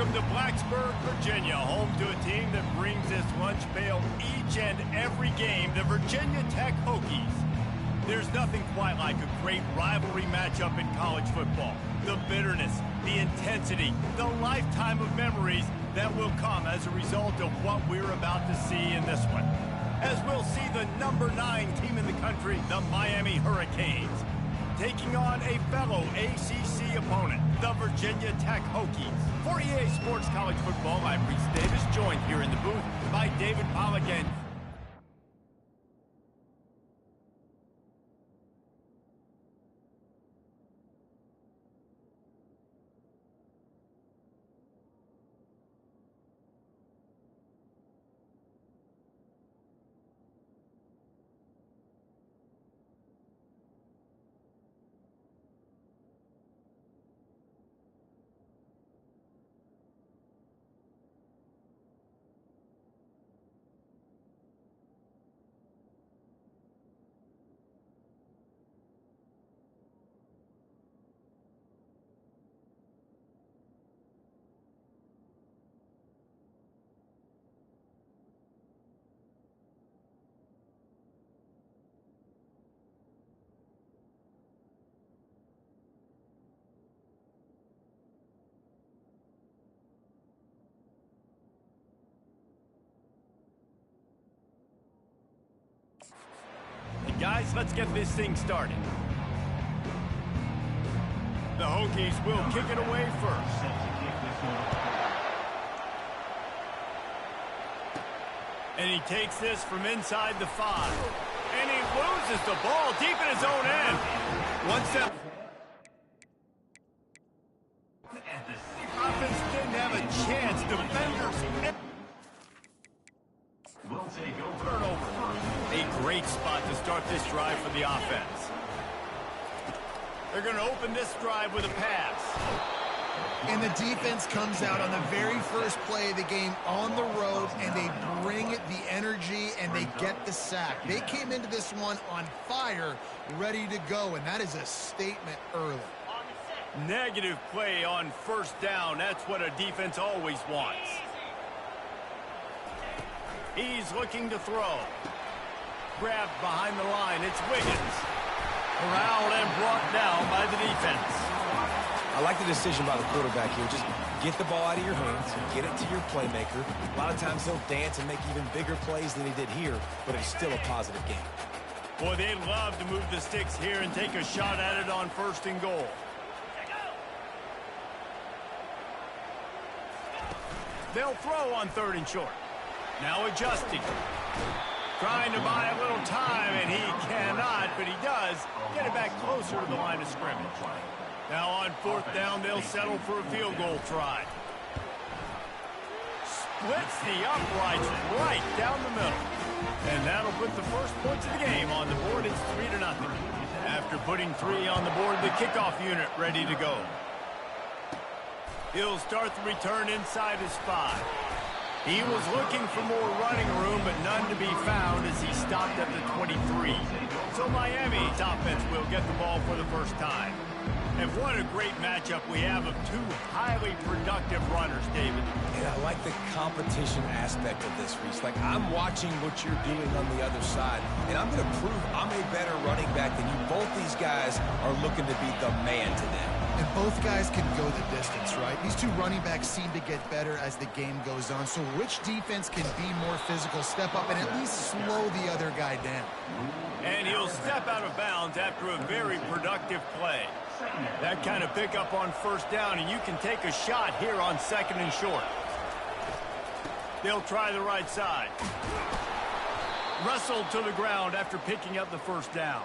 Welcome to Blacksburg, Virginia, home to a team that brings this lunch pail each and every game, the Virginia Tech Hokies. There's nothing quite like a great rivalry matchup in college football. The bitterness, the intensity, the lifetime of memories that will come as a result of what we're about to see in this one. As we'll see the number 9 team in the country, the Miami Hurricanes, taking on a fellow ACC opponent, the Virginia Tech Hokies. For EA Sports College Football, I'm Reese Davis, joined here in the booth by David Pollack. Guys, let's get this thing started. The Hokies will kick it away first. And he takes this from inside the 5. And he loses the ball deep in his own end. One step. Offense didn't have a chance. Defenders. Turnover. A great spot to start this drive for the offense. They're going to open this drive with a pass. And the defense comes out on the very first play of the game on the road, and they bring the energy, and they get the sack. They came into this one on fire, ready to go, and that is a statement early. Negative play on first down. That's what a defense always wants. He's looking to throw. Grabbed behind the line. It's Wiggins. Corralled and brought down by the defense. I like the decision by the quarterback here. Just get the ball out of your hands, get it to your playmaker. A lot of times he'll dance and make even bigger plays than he did here, but it's still a positive game. Boy, they'd love to move the sticks here and take a shot at it on 1st and goal. They'll throw on 3rd and short. Now adjusting. Trying to buy a little time, and he cannot, but he does get it back closer to the line of scrimmage. Now on 4th down, they'll settle for a field goal try. Splits the uprights right down the middle. And that'll put the first points of the game on the board. It's 3-0. After putting 3 on the board, the kickoff unit ready to go. He'll start the return inside his 5. He was looking for more running room, but none to be found as he stopped at the 23. So Miami's offense will get the ball for the first time. And what a great matchup we have of 2 highly productive runners, David. And I like the competition aspect of this, Reese. Like, I'm watching what you're doing on the other side, and I'm going to prove I'm a better running back than you. Both these guys are looking to be the man to them. And both guys can go the distance, right? These 2 running backs seem to get better as the game goes on. So which defense can be more physical, step up, and at least slow the other guy down? And he'll step out of bounds after a very productive play. That kind of pickup on 1st down, and you can take a shot here on 2nd and short. They'll try the right side. Wrestled to the ground after picking up the 1st down.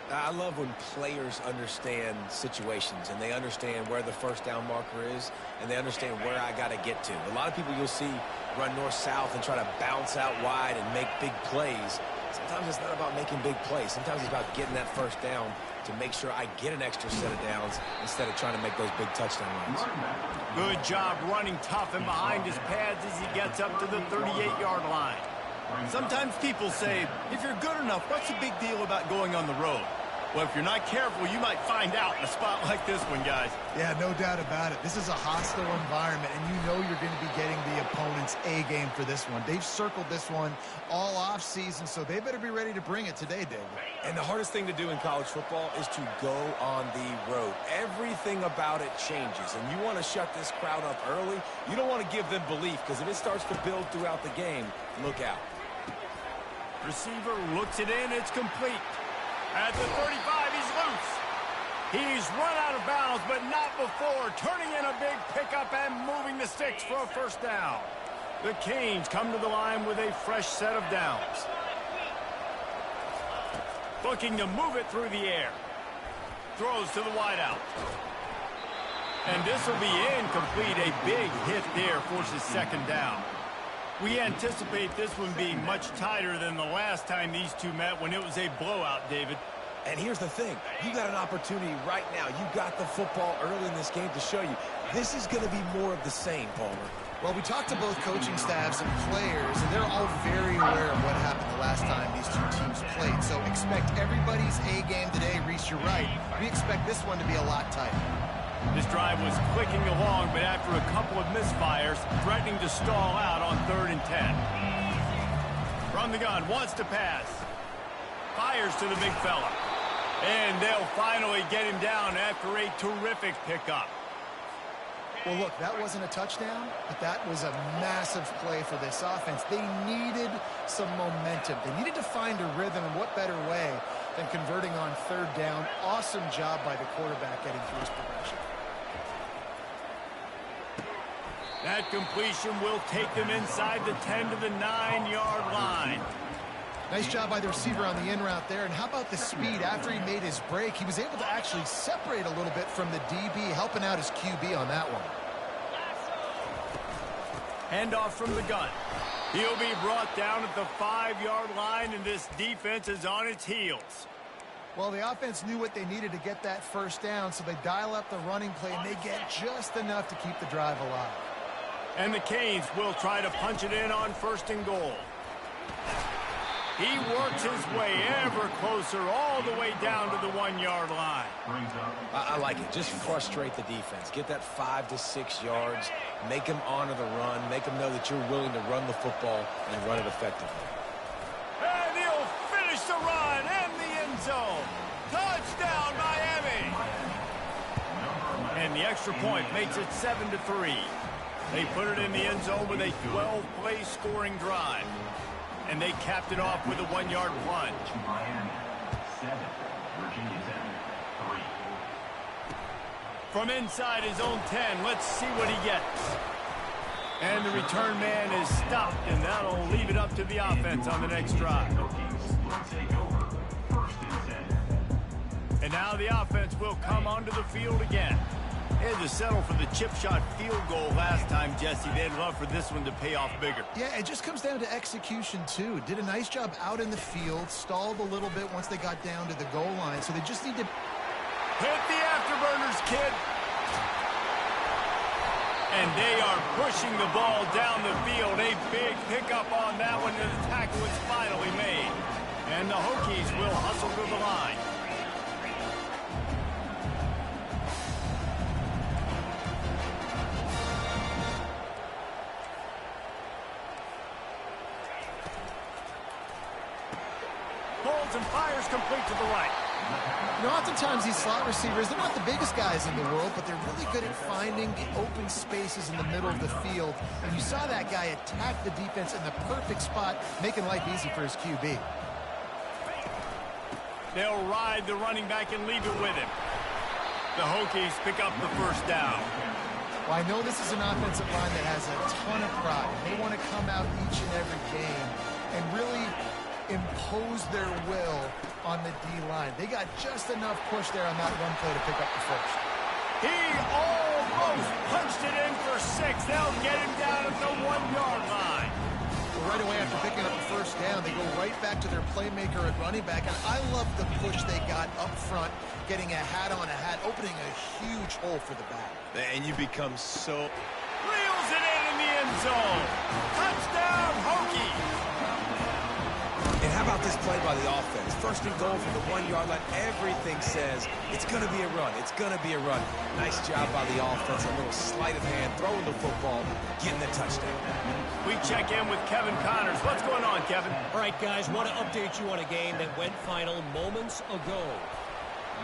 I love when players understand situations and they understand where the 1st down marker is and they understand where I got to get to. A lot of people you'll see run north-south and try to bounce out wide and make big plays. Sometimes it's not about making big plays. Sometimes it's about getting that 1st down to make sure I get an extra set of downs instead of trying to make those big touchdown runs. Good job running tough and behind his pads as he gets up to the 38-yard line. Sometimes people say, if you're good enough, what's the big deal about going on the road? Well, if you're not careful, you might find out in a spot like this one, guys. Yeah, no doubt about it. This is a hostile environment, and you know you're going to be getting the opponent's A game for this one. They've circled this one all off season, so they better be ready to bring it today, David. And the hardest thing to do in college football is to go on the road. Everything about it changes, and you want to shut this crowd up early. You don't want to give them belief, because if it starts to build throughout the game, look out. Receiver looks it in. It's complete. At the 35, he's loose. He's run out of bounds, but not before turning in a big pickup and moving the sticks for a first down. The Canes come to the line with a fresh set of downs. Looking to move it through the air. Throws to the wideout. And this will be incomplete. A big hit there forces second down. We anticipate this one being much tighter than the last time these two met when it was a blowout, David. And here's the thing. You got an opportunity right now. You got the football early in this game to show you. This is going to be more of the same, Palmer. Well, we talked to both coaching staffs and players, and they're all very aware of what happened the last time these two teams played. So expect everybody's A game today. Reese, you're right. We expect this one to be a lot tighter. This drive was clicking along, but after a couple of misfires, threatening to stall out on 3rd and 10. From the gun, wants to pass. Fires to the big fella. And they'll finally get him down after a terrific pickup. Well, look, that wasn't a touchdown, but that was a massive play for this offense. They needed some momentum. They needed to find a rhythm, and what better way than converting on 3rd down. Awesome job by the quarterback getting through his progression. That completion will take them inside the 10 to the 9-yard line. Nice job by the receiver on the in route there. And how about the speed? After he made his break, he was able to actually separate a little bit from the DB, helping out his QB on that one. Handoff from the gun. He'll be brought down at the 5-yard line, and this defense is on its heels. Well, the offense knew what they needed to get that first down, so they dial up the running play, and they get just enough to keep the drive alive. And the Canes will try to punch it in on 1st and goal. He works his way ever closer all the way down to the 1-yard line. I like it. Just frustrate the defense. Get that 5 to 6 yards. Make them honor the run. Make them know that you're willing to run the football and run it effectively. And he'll finish the run in the end zone. Touchdown, Miami. And the extra point makes it 7-3. They put it in the end zone with a 12-play scoring drive. And they capped it off with a 1-yard plunge. From inside his own 10, let's see what he gets. And the return man is stopped, and that'll leave it up to the offense on the next drive. And now the offense will come onto the field again. They had to settle for the chip shot field goal last time, Jesse. They'd love for this one to pay off bigger. Yeah, it just comes down to execution, too. Did a nice job out in the field, stalled a little bit once they got down to the goal line, so they just need to... Hit the afterburners, kid. And they are pushing the ball down the field. A big pickup on that one, and the tackle is finally made. And the Hokies will hustle to the line. And fires complete to the right. You know, oftentimes these slot receivers, they're not the biggest guys in the world, but they're really good at finding the open spaces in the middle of the field. And you saw that guy attack the defense in the perfect spot, making life easy for his QB. They'll ride the running back and leave it with him. The Hokies pick up the first down. Well, I know this is an offensive line that has a ton of pride. They want to come out each and every game and really impose their will on the D-line. They got just enough push there on that run play to pick up the first. He almost punched it in for 6. They'll get him down at the 1-yard line. Well, right away after picking up the first down, they go right back to their playmaker at running back. And I love the push they got up front, getting a hat on a hat, opening a huge hole for the back. And you become so... Reels it in the end zone. Touchdown, Hokies. And how about this play by the offense? First and goal from the 1-yard line. Everything says it's going to be a run. It's going to be a run. Nice job by the offense. A little sleight of hand, throwing the football, getting the touchdown. We check in with Kevin Connors. What's going on, Kevin? All right, guys, want to update you on a game that went final moments ago.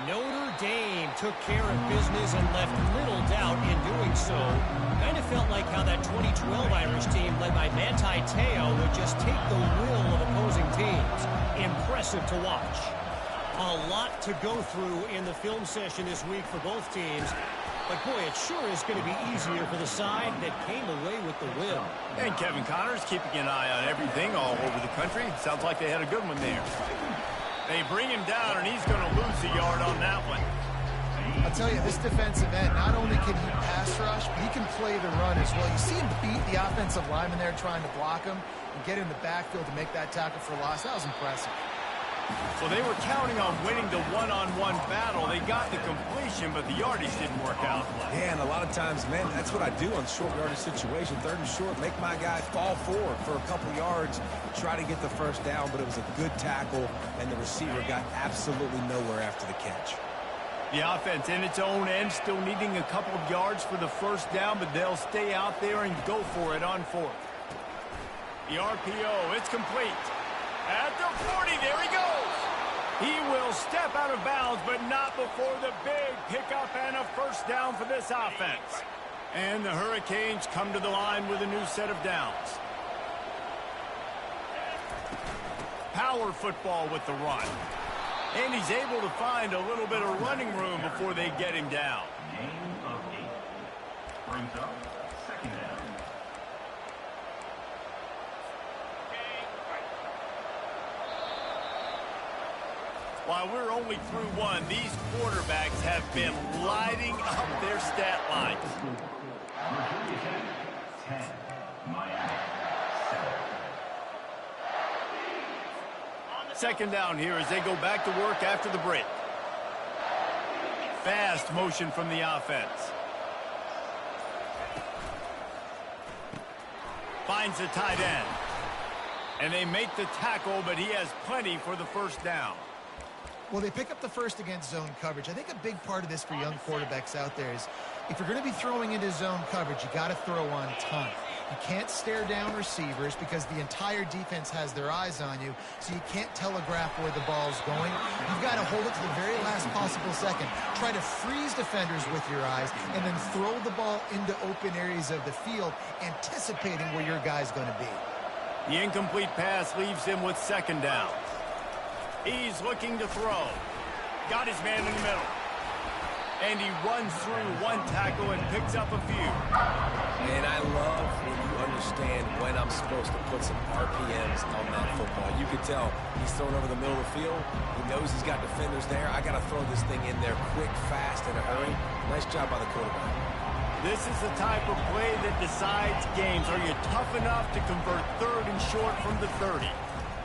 Notre Dame took care of business and left little doubt in doing so. Kind of felt like how that 2012 Irish team led by Manti Te'o would just take the will of opposing teams. Impressive to watch. A lot to go through in the film session this week for both teams. But, boy, it sure is going to be easier for the side that came away with the win. And Kevin Connors keeping an eye on everything all over the country. Sounds like they had a good one there. They bring him down, and he's going to lose a yard on that one. I'll tell you, this defensive end, not only can he pass rush, but he can play the run as well. You see him beat the offensive lineman there trying to block him and get in the backfield to make that tackle for loss. That was impressive. So they were counting on winning the one-on-one battle. They got the completion, but the yardage didn't work out. Yeah, and a lot of times, man, that's what I do on short yardage situation. 3rd and short, make my guy fall forward for a couple yards, try to get the first down, but it was a good tackle, and the receiver got absolutely nowhere after the catch. The offense in its own end, still needing a couple of yards for the first down, but they'll stay out there and go for it on 4th. The RPO, it's complete. At the 40, there he goes. He will step out of bounds, but not before the big pickup and a first down for this offense. And the Hurricanes come to the line with a new set of downs. Power football with the run. And he's able to find a little bit of running room before they get him down. Gain of 8. Brings up 2nd down. While we're only through one, these quarterbacks have been lighting up their stat lines. Virginia Tech 10, Miami 7. Second down here as they go back to work after the break. Fast motion from the offense. Finds the tight end. And they make the tackle, but he has plenty for the first down. Well, they pick up the first against zone coverage. I think a big part of this for young quarterbacks out there is if you're going to be throwing into zone coverage, you got to throw on time. You can't stare down receivers because the entire defense has their eyes on you, so you can't telegraph where the ball's going. You've got to hold it to the very last possible second. Try to freeze defenders with your eyes and then throw the ball into open areas of the field, anticipating where your guy's going to be. The incomplete pass leaves him with 2nd down. He's looking to throw. Got his man in the middle. And he runs through one tackle and picks up a few. And I love when you understand when I'm supposed to put some RPMs on that football. You can tell he's throwing over the middle of the field. He knows he's got defenders there. I got to throw this thing in there quick, fast, in a hurry. Nice job by the quarterback. This is the type of play that decides games. Are you tough enough to convert 3rd and short from the 30?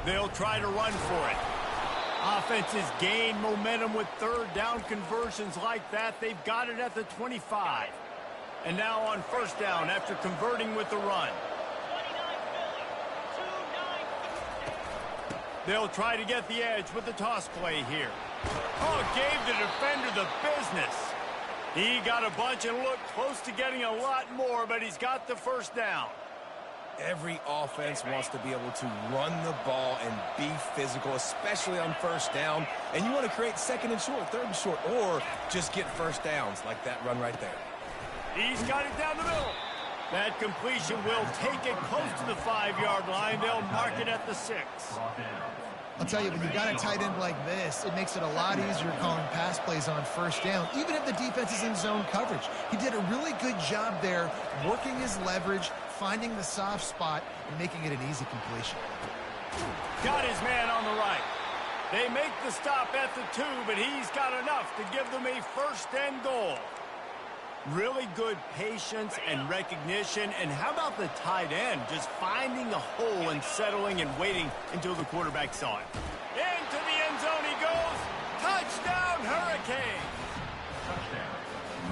They'll try to run for it. Offenses gain momentum with 3rd down conversions like that. They've got it at the 25. And now on 1st down after converting with the run. They'll try to get the edge with the toss play here. Oh, gave the defender the business. He got a bunch and looked close to getting a lot more, but he's got the first down. Every offense wants to be able to run the ball and be physical, especially on 1st down. And you want to create 2nd and short, 3rd and short, or just get first downs like that run right there. He's got it down the middle. That completion will take it close to the 5-yard line. They'll mark it at the 6. I'll tell you, when you've got a tight end like this, it makes it a lot easier calling pass plays on 1st down, even if the defense is in zone coverage. He did a really good job there, working his leverage, finding the soft spot, and making it an easy completion. Got his man on the right. They make the stop at the 2, but he's got enough to give them a 1st and goal. Really good patience and recognition. And how about the tight end just finding a hole and settling and waiting until the quarterback saw it. Into the end zone he goes. Touchdown, Hurricane.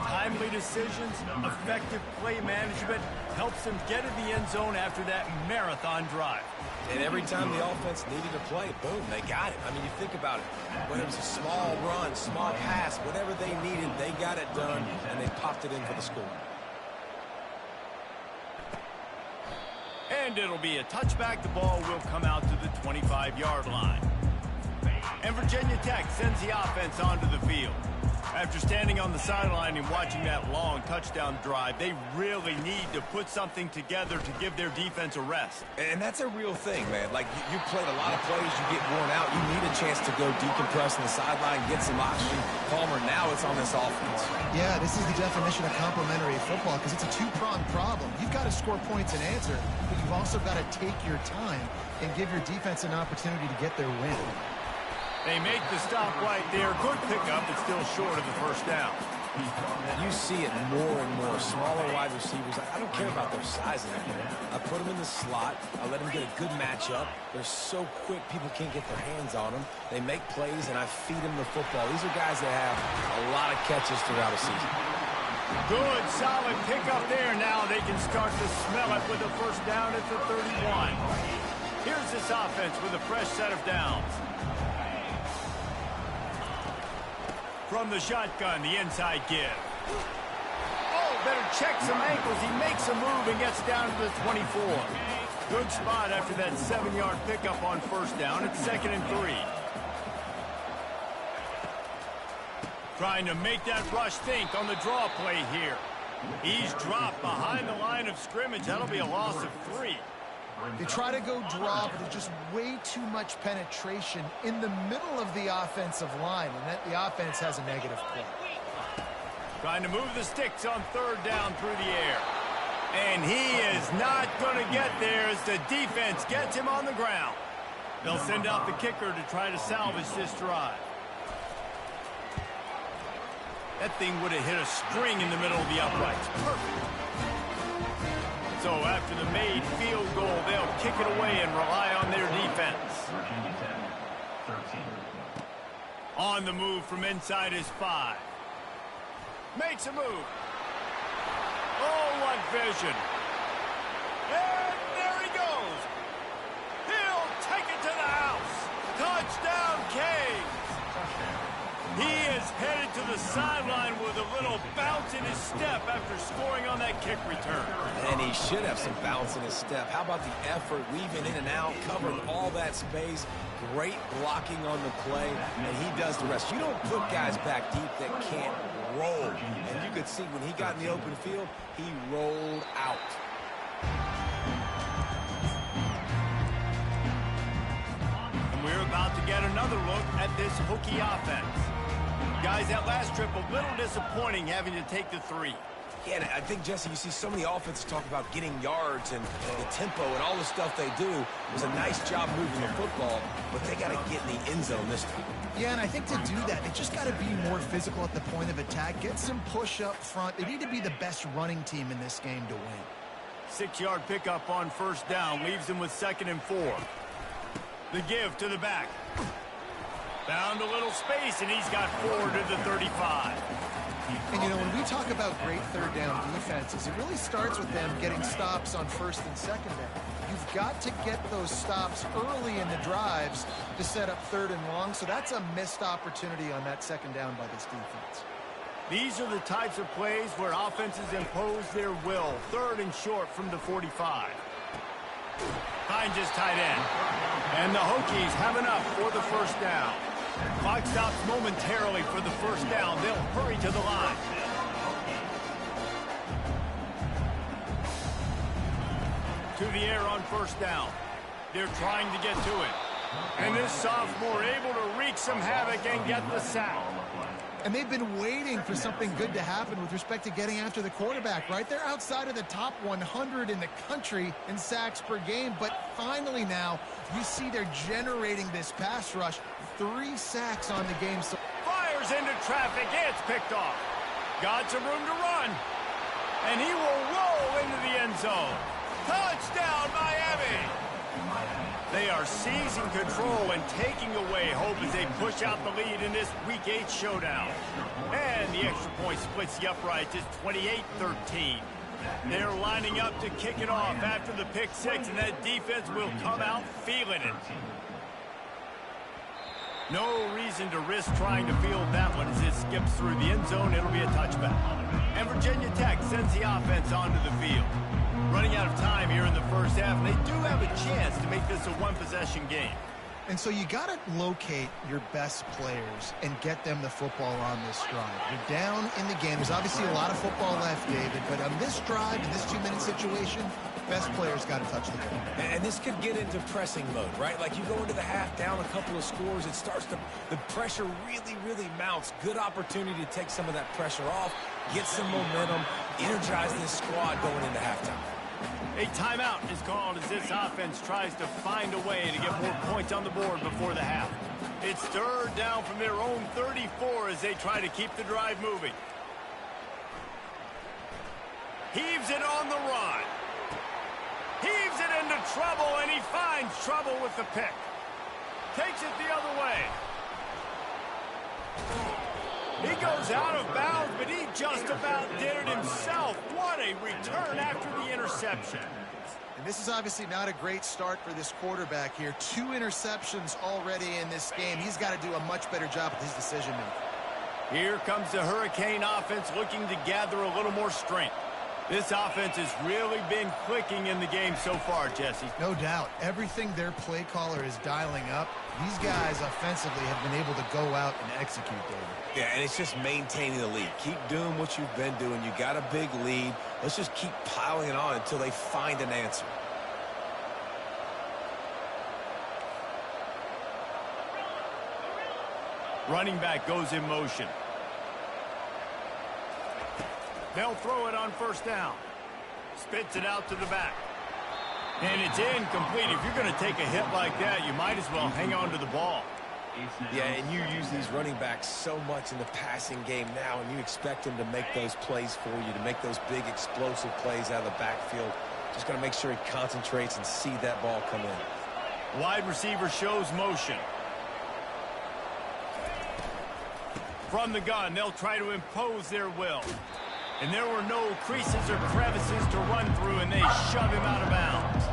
Timely decisions, effective play management helps him get in the end zone after that marathon drive. And every time the offense needed to play, boom, they got it. I mean, you think about it. Whether it was a small run, small pass, whatever they needed, they got it done, and they popped it in for the score. And it'll be a touchback. The ball will come out to the 25-yard line. And Virginia Tech sends the offense onto the field. After standing on the sideline and watching that long touchdown drive, they really need to put something together to give their defense a rest. And that's a real thing, man. Like, you played a lot of plays, you get worn out, you need a chance to go decompress on the sideline, get some oxygen. Palmer, now it's on this offense. Yeah, this is the definition of complementary football because it's a two-pronged problem. You've got to score points and answer, but you've also got to take your time and give your defense an opportunity to get their win. They make the stop right there. Good pickup, but still short of the first down. You see it more and more. Smaller wide receivers. I don't care about their size anymore. I put them in the slot. I let them get a good matchup. They're so quick, people can't get their hands on them. They make plays, and I feed them the football. These are guys that have a lot of catches throughout a season. Good, solid pickup there. Now they can start to smell it with a first down at the 31. Here's this offense with a fresh set of downs. From the shotgun, the inside give. Oh, better check some ankles. He makes a move and gets down to the 24. Good spot after that 7-yard pickup on first down. It's 2nd and 3. Trying to make that rush think on the draw play here. He's dropped behind the line of scrimmage. That'll be a loss of 3. They try to go draw, but there's just way too much penetration in the middle of the offensive line, and that the offense has a negative play. Trying to move the sticks on 3rd down through the air. And he is not going to get there as the defense gets him on the ground. They'll send out the kicker to try to salvage this drive. That thing would have hit a string in the middle of the uprights. Perfect. So after the made field goal, they'll kick it away and rely on their defense. On the move from inside his 5. Makes a move. Oh, what vision. And there he goes. He'll take it to the house. Touchdown, Canes. He is headed to the sideline with a little bounce in his step after scoring on that kick return. And he should have some bounce in his step. How about the effort, weaving in and out, covering all that space, great blocking on the play, and he does the rest. You don't put guys back deep that can't roll. And you could see when he got in the open field, he rolled out. And we're about to get another look at this Hokie offense. Guys, that last trip, a little disappointing having to take the 3. Yeah, and I think, Jesse, you see so many offenses talk about getting yards and the tempo and all the stuff they do. It was a nice job moving the football, but they got to get in the end zone this time. Yeah, and I think to do that, they just got to be more physical at the point of attack, get some push up front. They need to be the best running team in this game to win. 6-yard pickup on first down leaves them with 2nd and 4. The give to the back. Found a little space, and he's got 4 to the 35. And, you know, when we talk about great 3rd down defenses, it really starts with them getting stops on 1st and 2nd down. You've got to get those stops early in the drives to set up 3rd and long, so that's a missed opportunity on that 2nd down by this defense. These are the types of plays where offenses impose their will. 3rd and short from the 45. Finds his tight end. And the Hokies have enough for the first down. Clock stops momentarily for the first down. They'll hurry to the line. To the air on first down. They're trying to get to it. And this sophomore able to wreak some havoc and get the sack. And they've been waiting for something good to happen with respect to getting after the quarterback, right? They're outside of the top 100 in the country in sacks per game, but finally now you see they're generating this pass rush. 3 sacks on the game. So fires into traffic. It's picked off. Got some room to run. And he will roll into the end zone. Touchdown, Miami! They are seizing control and taking away hope as they push out the lead in this Week 8 showdown. And the extra point splits the uprights. It's 28-13. They're lining up to kick it off after the pick six, and that defense will come out feeling it. No reason to risk trying to field that one as it skips through the end zone. It'll be a touchback. And Virginia Tech sends the offense onto the field. Running out of time here in the first half, and they do have a chance to make this a one-possession game. And so you got to locate your best players and get them the football on this drive. You're down in the game. There's obviously a lot of football left, David, but on this drive, in this 2-minute situation, best players got to touch the ball. And this could get into pressing mode, right? Like you go into the half down a couple of scores, it starts to, the pressure really, really mounts. Good opportunity to take some of that pressure off, get some momentum, energize this squad going into halftime. A timeout is called as this offense tries to find a way to get more points on the board before the half. It's third down from their own 34 as they try to keep the drive moving. Heaves it on the run. Heaves it into trouble, and he finds trouble with the pick. Takes it the other way. He goes out of bounds, but he just about did it himself. What a return after the interception. And this is obviously not a great start for this quarterback here. 2 interceptions already in this game. He's got to do a much better job with his decision-making. Here comes the Hurricane offense looking to gather a little more strength. This offense has really been clicking in the game so far, Jesse. No doubt. Everything their play caller is dialing up, these guys offensively have been able to go out and execute, David. Yeah, and it's just maintaining the lead. Keep doing what you've been doing. You got a big lead. Let's just keep piling it on until they find an answer. Running back goes in motion. They'll throw it on first down. Spits it out to the back. And it's incomplete. If you're going to take a hit like that, you might as well hang on to the ball. Yeah, and you use these running backs so much in the passing game now, and you expect them to make those plays for you, to make those big explosive plays out of the backfield. Just got to make sure he concentrates and see that ball come in. Wide receiver shows motion. From the gun, they'll try to impose their will. And there were no creases or crevices to run through, and they shove him out of bounds.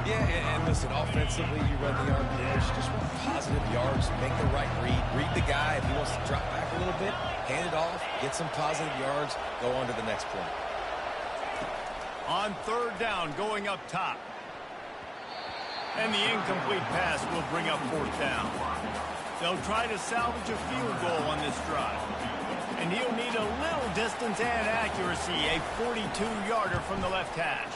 Yeah, and listen, offensively, you run the RPOs, just want positive yards, make the right read. Read the guy. If he wants to drop back a little bit, hand it off, get some positive yards, go on to the next play. On third down, going up top. And the incomplete pass will bring up fourth down. They'll try to salvage a field goal on this drive. And he'll need a little distance and accuracy, a 42-yarder from the left hash.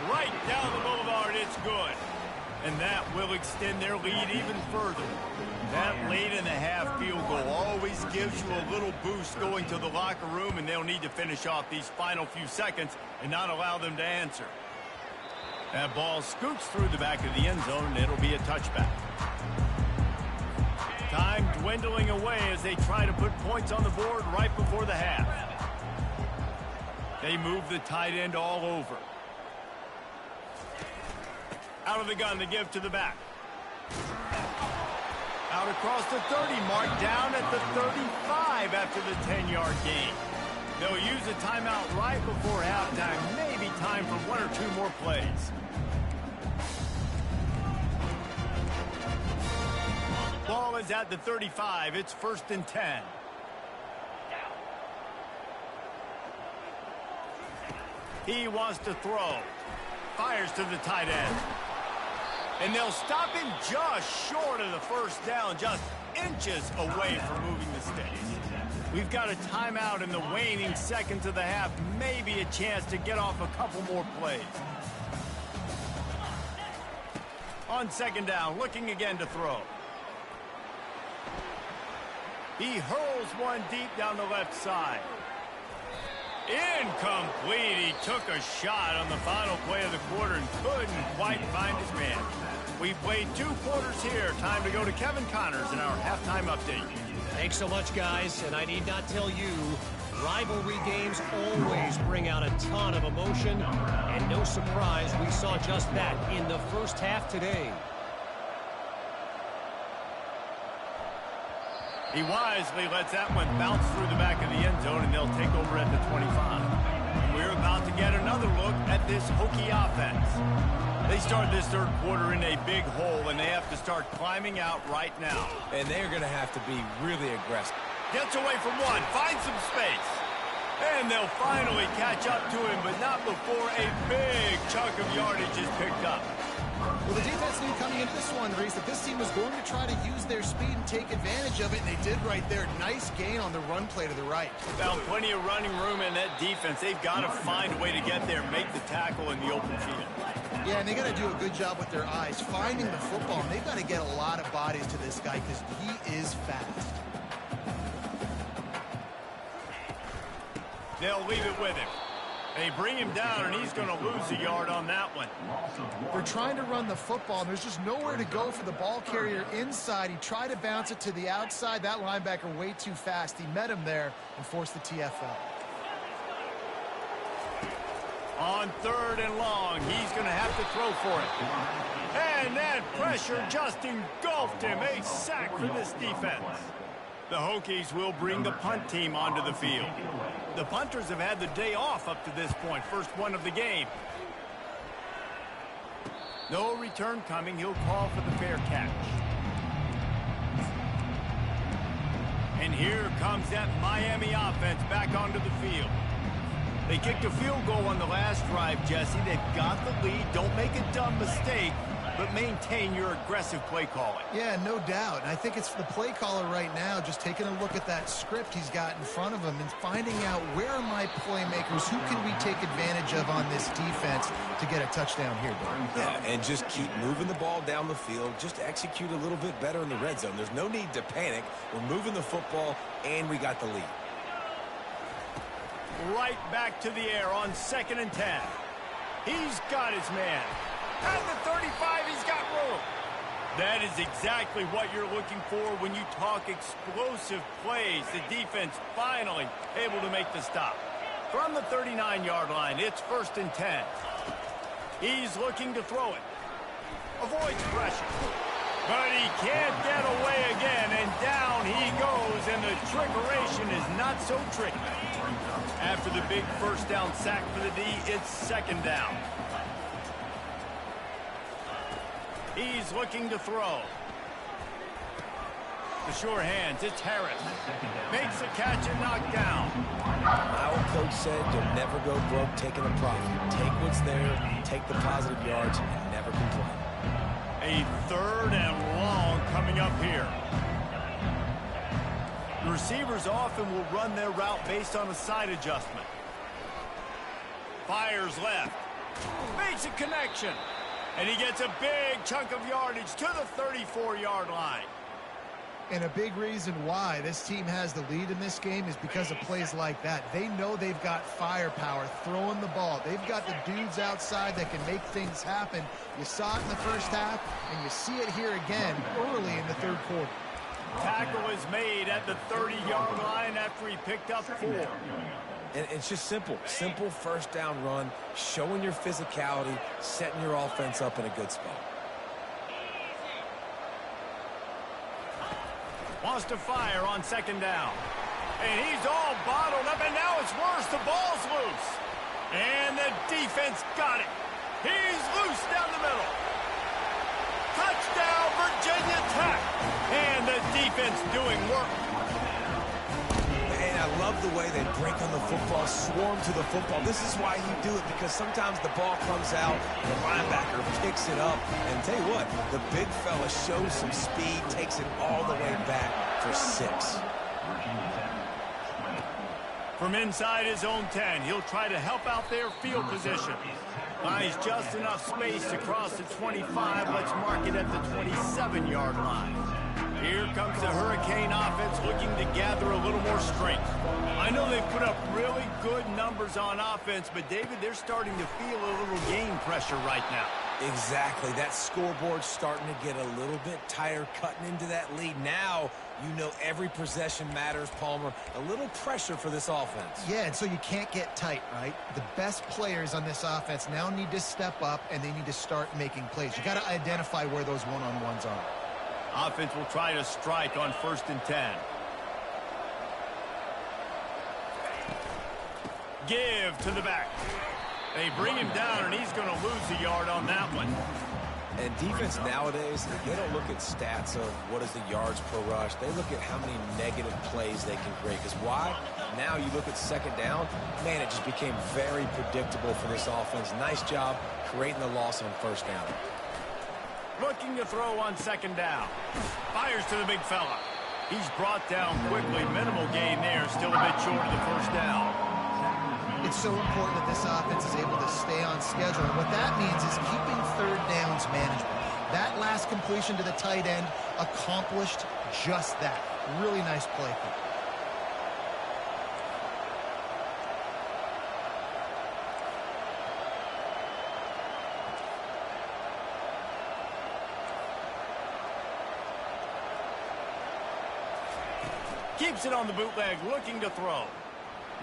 Right down the boulevard, it's good. And that will extend their lead even further. That late in the half field goal always gives you a little boost going to the locker room, and they'll need to finish off these final few seconds and not allow them to answer. That ball scoots through the back of the end zone, and it'll be a touchback. Time dwindling away as they try to put points on the board right before the half. They move the tight end all over. Out of the gun to give to the back. Out across the 30 mark, down at the 35 after the 10-yard gain. They'll use a timeout right before halftime. Maybe time for 1 or 2 more plays. Ball is at the 35. It's 1st and 10. He wants to throw. Fires to the tight end. And they'll stop him just short of the first down, just inches away from moving the sticks. We've got a timeout in the waning seconds of the half. Maybe a chance to get off a couple more plays. On second down, looking again to throw. He hurls one deep down the left side. Incomplete. He took a shot on the final play of the quarter and couldn't quite find his man. We played 2 quarters here. Time to go to Kevin Connors in our halftime update. Thanks so much, guys. And I need not tell you, rivalry games always bring out a ton of emotion. And no surprise, we saw just that in the first half today. He wisely lets that one bounce through the back of the end zone, and they'll take over at the 25. get another look at this Hokie offense. They start this third quarter in a big hole, and they have to start climbing out right now. And they're going to have to be really aggressive. Gets away from one, finds some space. And they'll finally catch up to him, but not before a big chunk of yardage is picked up. Well, the defense knew coming into this one, Reese, that this team was going to try to use their speed and take advantage of it, and they did right there. Nice gain on the run play to the right. Found plenty of running room in that defense. They've got to find a way to get there, make the tackle in the open field. Yeah, and they got to do a good job with their eyes, finding the football, and they've got to get a lot of bodies to this guy because he is fast. They'll leave it with him. They bring him down, and he's going to lose a yard on that one. They're trying to run the football, and there's just nowhere to go for the ball carrier inside. He tried to bounce it to the outside. That linebacker way too fast. He met him there and forced the TFL. On 3rd and long, he's going to have to throw for it. And that pressure just engulfed him. A sack for this defense. The Hokies will bring the punt team onto the field. The punters have had the day off up to this point. First one of the game. No return coming. He'll call for the fair catch. And here comes that Miami offense back onto the field. They kicked a field goal on the last drive, Jesse. They've got the lead. Don't make a dumb mistake, but maintain your aggressive play calling. Yeah, no doubt. And I think it's the play caller right now just taking a look at that script he's got in front of him and finding out where are my playmakers, who can we take advantage of on this defense to get a touchdown here, Dave. Yeah, and just keep moving the ball down the field. Just execute a little bit better in the red zone. There's no need to panic. We're moving the football, and we got the lead. Right back to the air on 2nd and 10. He's got his man. At the 35, he's got room. That is exactly what you're looking for when you talk explosive plays. The defense finally able to make the stop. From the 39-yard line, it's 1st and 10. He's looking to throw it. Avoids pressure. But he can't get away again, and down he goes, and the trickeration is not so tricky. After the big first down sack for the D, it's 2nd down. He's looking to throw. The sure hands, it's Harris. Makes a catch and knocked down. My old coach said you'll never go broke taking a profit. Take what's there, take the positive yards, and never complain. A 3rd and long coming up here. The receivers often will run their route based on a side adjustment. Fires left. Makes a connection. And he gets a big chunk of yardage to the 34-yard line. And a big reason why this team has the lead in this game is because of plays like that. They know they've got firepower throwing the ball. They've got the dudes outside that can make things happen. You saw it in the first half, and you see it here again early in the 3rd quarter. Tackle is made at the 30-yard line after he picked up 4. And it's just simple. Simple first down run, showing your physicality, setting your offense up in a good spot. Wants to fire on 2nd down. And he's all bottled up, and now it's worse. The ball's loose. And the defense got it. He's loose down the middle. Touchdown, Virginia Tech. And the defense doing work. And I love the way they break on the football, swarm to the football. This is why you do it, because sometimes the ball comes out, the linebacker picks it up, and tell you what, the big fella shows some speed, takes it all the way back for 6. From inside his own 10, he'll try to help out their field position. Buys just enough space to cross the 25. Let's mark it at the 27-yard line. Here comes the Hurricane offense looking to gather a little more strength. I know they've put up really good numbers on offense, but, David, they're starting to feel a little game pressure right now. Exactly. That scoreboard's starting to get a little bit tighter, cutting into that lead. Now, you know every possession matters, Palmer. A little pressure for this offense. Yeah, and so you can't get tight, right? The best players on this offense now need to step up, and they need to start making plays. You got to identify where those one-on-ones are. Offense will try to strike on 1st and 10. Give to the back. They bring him down, and he's going to lose a yard on that one. And defense nowadays, they don't look at stats of what is the yards per rush. They look at how many negative plays they can create. Because why? Now you look at second down, man, it just became very predictable for this offense. Nice job creating the loss on first down. Looking to throw on second down. Fires to the big fella. He's brought down quickly. Minimal gain there. Still a bit short of the first down. It's so important that this offense is able to stay on schedule. And what that means is keeping third downs manageable. That last completion to the tight end accomplished just that. Really nice play. Keeps it on the bootleg, looking to throw.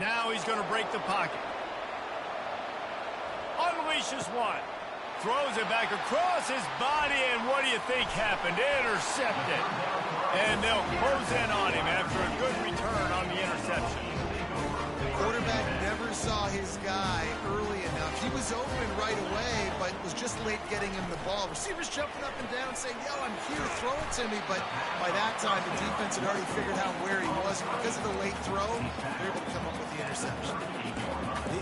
Now he's going to break the pocket. Unleashes one. Throws it back across his body, and what do you think happened? Intercepted. And they'll close in on him after a good return on the interception. The quarterback never saw his guy early enough. He was open right away, but was just late getting him the ball. Receivers jumping up and down saying, yo, I'm here, throw it to me. But by that time, the defense had already figured out where he was. And because of the late throw, they're able to come up with the interception.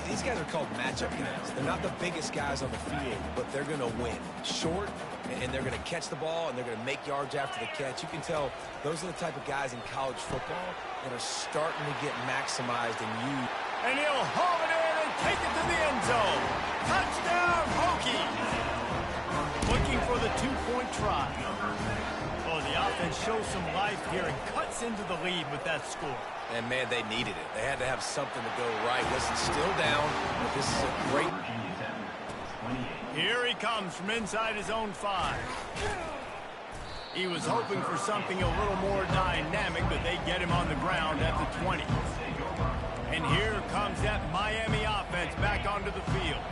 These guys are called matchup guys. They're not the biggest guys on the field, but they're going to win. Short, and they're going to catch the ball, and they're going to make yards after the catch. You can tell those are the type of guys in college football that are starting to get maximized and used. And he'll haul it in and take it to the end zone. Touchdown, Hokies! Looking for the two-point try. Oh, the offense shows some life here and cuts into the lead with that score. And, man, they needed it. They had to have something to go right. Listen, still down, but this is a great... Here he comes from inside his own 5. He was hoping for something a little more dynamic, but they get him on the ground at the 20. And here comes that Miami offense back onto the field.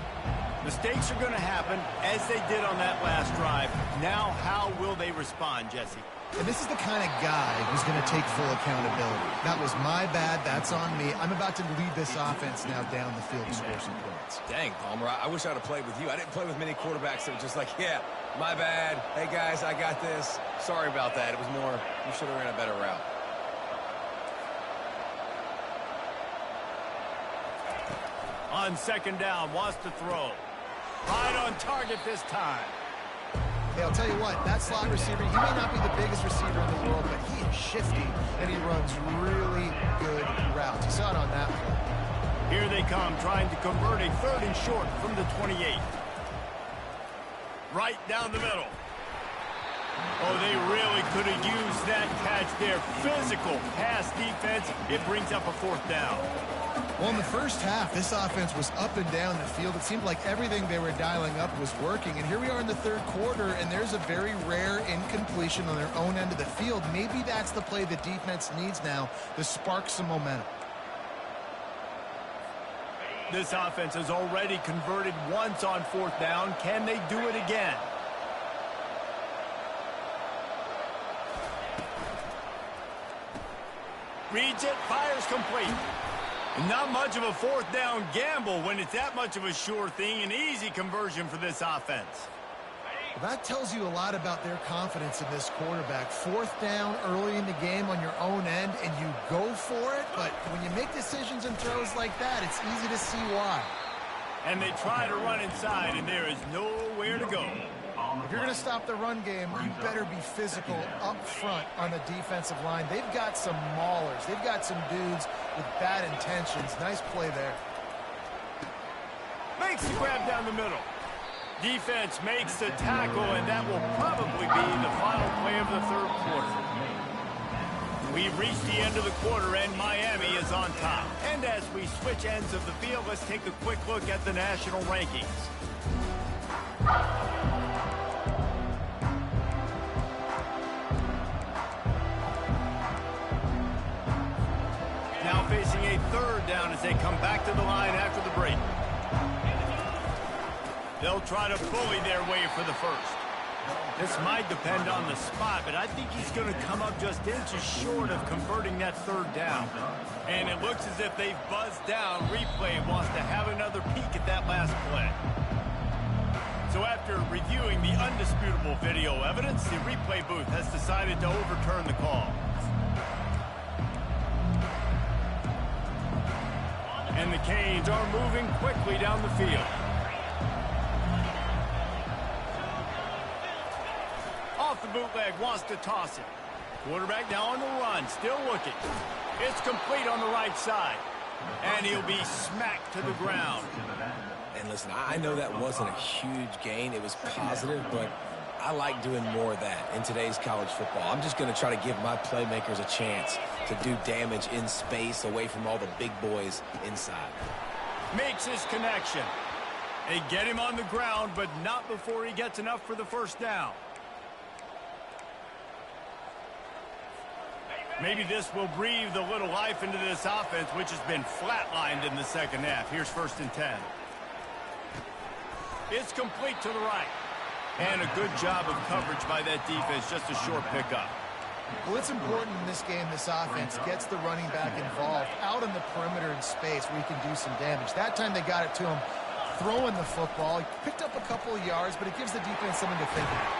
Mistakes are going to happen, as they did on that last drive. Now, how will they respond, Jesse? And this is the kind of guy who's going to take full accountability. That was my bad. That's on me. I'm about to lead this offense now down the field to score some points. Dang, Palmer, I wish I would have played with you. I didn't play with many quarterbacks that were just like, yeah, my bad. Hey, guys, I got this. Sorry about that. It was more, you should have ran a better route. On second down, wants to throw. Right on target this time. Hey, I'll tell you what, that slot receiver, he may not be the biggest receiver in the world, but he is shifty, and he runs really good routes. You saw it on that play. Here they come, trying to convert a 3rd and short from the 28. Right down the middle. Oh, they really could have used that catch there. Physical pass defense. It brings up a 4th down. Well, in the first half, this offense was up and down the field. It seemed like everything they were dialing up was working. And here we are in the 3rd quarter, and there's a very rare incompletion on their own end of the field. Maybe that's the play the defense needs now to spark some momentum. This offense has already converted once on 4th down. Can they do it again? Reads it, fires complete. Not much of a 4th down gamble when it's that much of a sure thing. An easy conversion for this offense. Well, that tells you a lot about their confidence in this quarterback. 4th down early in the game on your own end, and you go for it. But when you make decisions and throws like that, it's easy to see why. And they try to run inside, and there is nowhere to go. If you're going to stop the run game, you better be physical up front on the defensive line. They've got some maulers. They've got some dudes with bad intentions. Nice play there. Makes the grab down the middle. Defense makes the tackle, and that will probably be the final play of the 3rd quarter. We've reached the end of the quarter, and Miami is on top. And as we switch ends of the field, let's take a quick look at the national rankings. Now facing a 3rd down as they come back to the line after the break. They'll try to bully their way for the 1st. This might depend on the spot, but I think he's going to come up just inches short of converting that third down. And it looks as if they've buzzed down. Replay wants to have another peek at that last play. So after reviewing the undisputable video evidence, the replay booth has decided to overturn the call. And the Canes are moving quickly down the field. Off the bootleg, wants to toss it. Quarterback now on the run, still looking. It's complete on the right side. And he'll be smacked to the ground. And listen, I know that wasn't a huge gain. It was positive, but I like doing more of that in today's college football. I'm just going to try to give my playmakers a chance to do damage in space away from all the big boys inside. Makes his connection. They get him on the ground, but not before he gets enough for the first down. Maybe this will breathe a little life into this offense, which has been flatlined in the second half. Here's 1st and 10. It's complete to the right. And a good job of coverage by that defense, just a short pickup. Well, it's important in this game this offense gets the running back involved out on the perimeter in space where he can do some damage. That time they got it to him throwing the football. He picked up a couple of yards, but it gives the defense something to think about.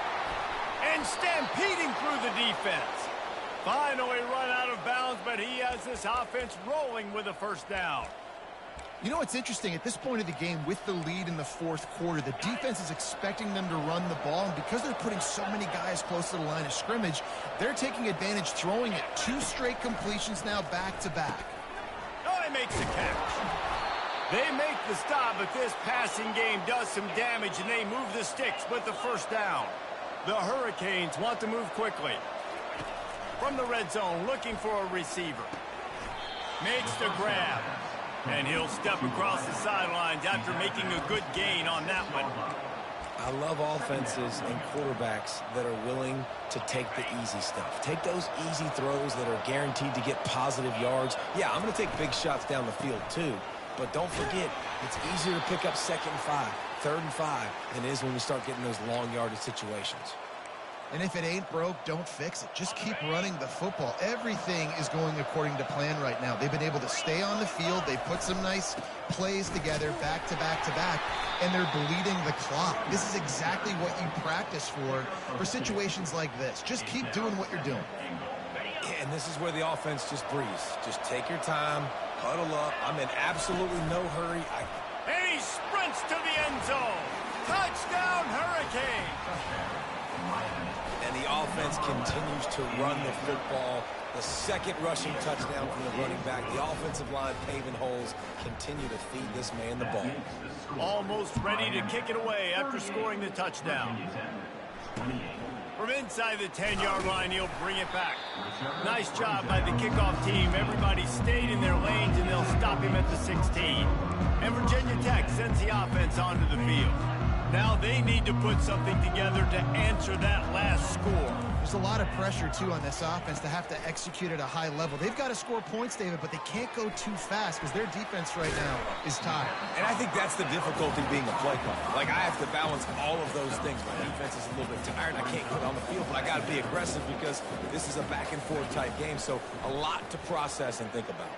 And stampeding through the defense. Finally run out of bounds, but he has this offense rolling with a first down. You know what's interesting? At this point of the game, with the lead in the 4th quarter, the defense is expecting them to run the ball, and because they're putting so many guys close to the line of scrimmage, they're taking advantage, throwing it 2 straight completions now back-to-back. Oh, he makes the catch. They make the stop, but this passing game does some damage, and they move the sticks with the first down. The Hurricanes want to move quickly. From the red zone, looking for a receiver. Makes the grab. And he'll step across the sidelines after making a good gain on that one. I love offenses and quarterbacks that are willing to take the easy stuff. Take those easy throws that are guaranteed to get positive yards. Yeah, I'm going to take big shots down the field too. But don't forget, it's easier to pick up 2nd and 5, 3rd and 5 than it is when we start getting those long yardage situations. And if it ain't broke, don't fix it. Just keep running the football. Everything is going according to plan right now. They've been able to stay on the field. They put some nice plays together back to back to back, and they're bleeding the clock. This is exactly what you practice for situations like this. Just keep doing what you're doing. Yeah, and this is where the offense just breathes. Just take your time, huddle up. I'm in absolutely no hurry. And he sprints to the end zone. Touchdown, Hurricane! And the offense continues to run the football. The 2nd rushing touchdown from the running back. The offensive line paving holes. Continue to feed this man the ball. Almost ready to kick it away after scoring the touchdown. From inside the 10-yard line, he'll bring it back. Nice job by the kickoff team. Everybody stayed in their lanes, and they'll stop him at the 16. And Virginia Tech sends the offense onto the field. Now they need to put something together to answer that last score. There's a lot of pressure, too, on this offense to have to execute at a high level. They've got to score points, David, but they can't go too fast because their defense right now is tired. And I think that's the difficulty being a play caller. Like, I have to balance all of those things. My defense is a little bit tired. I can't get on the field, but I got to be aggressive because this is a back-and-forth type game, so a lot to process and think about.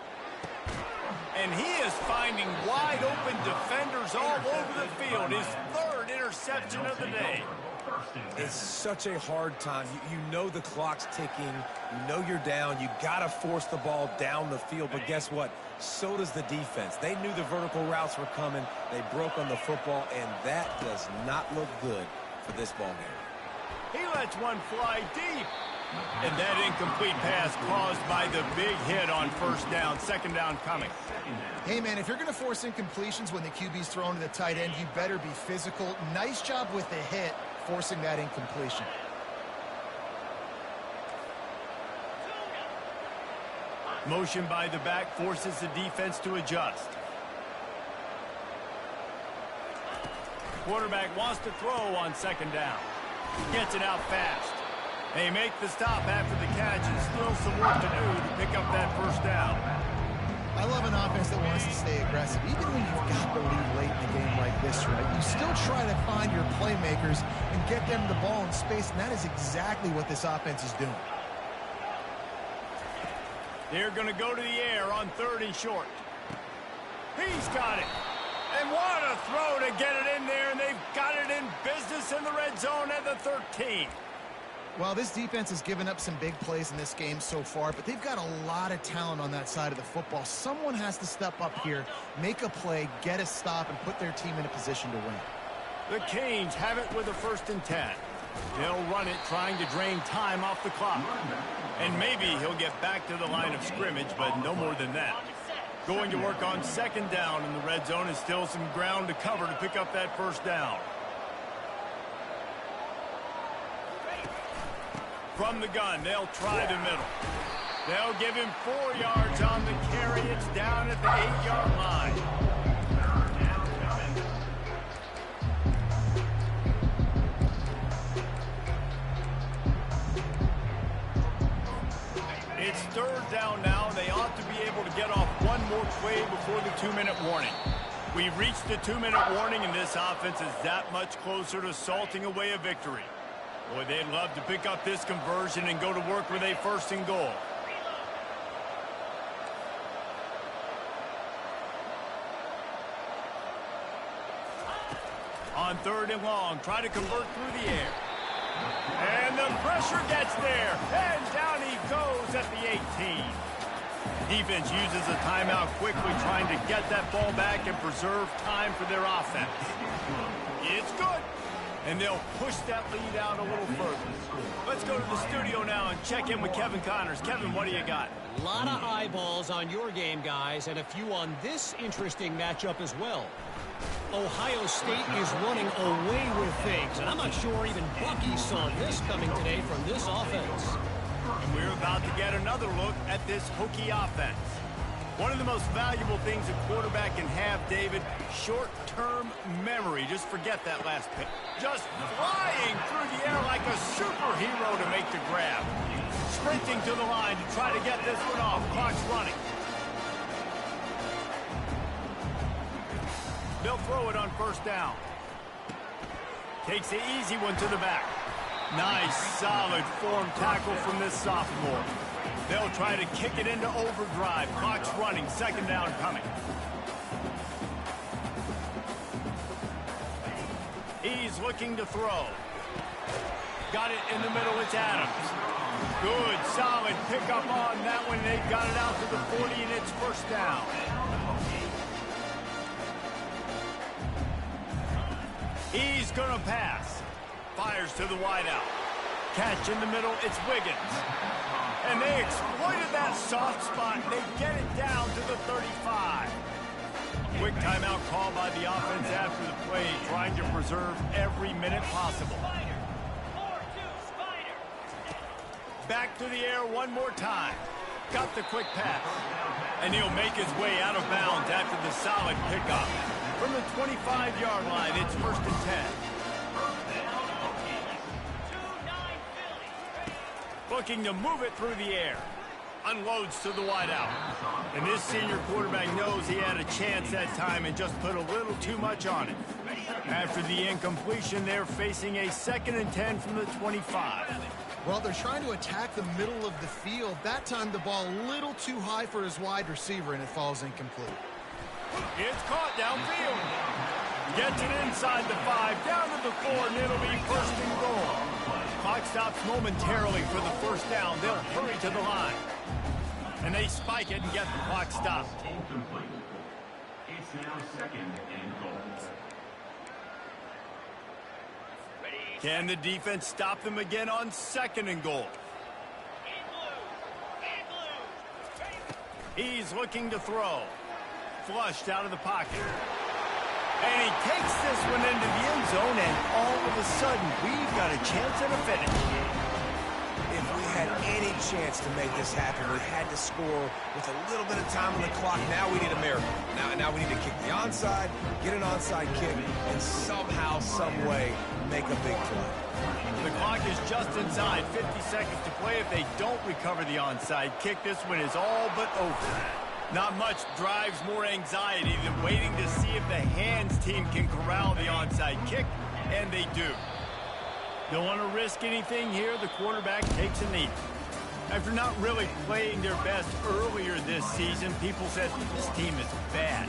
And he is finding wide-open defenders all over the field. His 3rd interception of the day. It's such a hard time. You know the clock's ticking. You know you're down. You got to force the ball down the field. But guess what? So does the defense. They knew the vertical routes were coming. They broke on the football, and that does not look good for this ball game. He lets one fly deep. And that incomplete pass caused by the big hit on 1st down. 2nd down coming. Hey, man, if you're going to force incompletions when the QB's thrown to the tight end, you better be physical. Nice job with the hit, forcing that incompletion. Motion by the back forces the defense to adjust. Quarterback wants to throw on 2nd down. Gets it out fast. They make the stop after the catch, and still some work to do to pick up that 1st down. I love an offense that wants to stay aggressive. Even when you've got the lead late in a game like this, right, you still try to find your playmakers and get them the ball in space, and that is exactly what this offense is doing. They're going to go to the air on 3rd and short. He's got it. And what a throw to get it in there, and they've got it in business in the red zone at the 13. Well, this defense has given up some big plays in this game so far, but they've got a lot of talent on that side of the football. Someone has to step up here, make a play, get a stop, and put their team in a position to win. The Canes have it with a 1st and 10. They'll run it, trying to drain time off the clock. And maybe he'll get back to the line of scrimmage, but no more than that. Going to work on 2nd down in the red zone, and still some ground to cover to pick up that 1st down. From the gun, they'll try the middle. They'll give him 4 yards on the carry. It's down at the 8-yard line. It's 3rd down now. They ought to be able to get off one more play before the 2-minute warning. We've reached the 2-minute warning, and this offense is that much closer to salting away a victory. Boy, they'd love to pick up this conversion and go to work with a 1st and goal. On 3rd and long, try to convert through the air. And the pressure gets there. And down he goes at the 18. Defense uses a timeout quickly, trying to get that ball back and preserve time for their offense. It's good. And they'll push that lead out a little further. Let's go to the studio now and check in with Kevin Connors. Kevin, what do you got? A lot of eyeballs on your game, guys, and a few on this interesting matchup as well. Ohio State is running away with things, and I'm not sure even Bucky saw this coming today from this offense. And we're about to get another look at this Hokie offense. One of the most valuable things a quarterback can have, David, short-term memory. Just forget that last pick. Just flying through the air like a superhero to make the grab. Sprinting to the line to try to get this one off. Clock's running. They'll throw it on 1st down. Takes the easy one to the back. Nice, solid form tackle from this sophomore. They'll try to kick it into overdrive. Clock's running. 2nd down coming. He's looking to throw. Got it in the middle. It's Adams. Good, solid pickup on that one. They've got it out to the 40, and it's 1st down. He's going to pass. Fires to the wideout. Catch in the middle. It's Wiggins. And they exploited that soft spot. They get it down to the 35. Quick timeout call by the offense after the play, trying to preserve every minute possible. Back to the air one more time. Got the quick pass. And he'll make his way out of bounds after the solid pickup. From the 25-yard line, it's 1st and 10. Looking to move it through the air. Unloads to the wideout. And this senior quarterback knows he had a chance that time and just put a little too much on it. After the incompletion, they're facing a 2nd and 10 from the 25. Well, they're trying to attack the middle of the field. That time the ball a little too high for his wide receiver, and it falls incomplete. It's caught downfield. Gets it inside the 5, down to the 4, and it'll be 1st and goal. Clock stops momentarily for the 1st down. They'll hurry to the line. And they spike it and get the clock stopped. It's now 2nd and goal. Can the defense stop them again on 2nd and goal? He's looking to throw. Flushed out of the pocket. And he takes this one into the end zone, and all of a sudden, we've got a chance at a finish. If we had any chance to make this happen, we had to score with a little bit of time on the clock. Now we need a miracle. Now we need to kick the onside, get an onside kick, and somehow, some way, make a big play. The clock is just inside 50 seconds to play. If they don't recover the onside kick, this one is all but over. Not much drives more anxiety than waiting to see if the hands team can corral the onside kick, and they do. Don't want to risk anything here. The quarterback takes a knee. After not really playing their best earlier this season, people said this team is bad.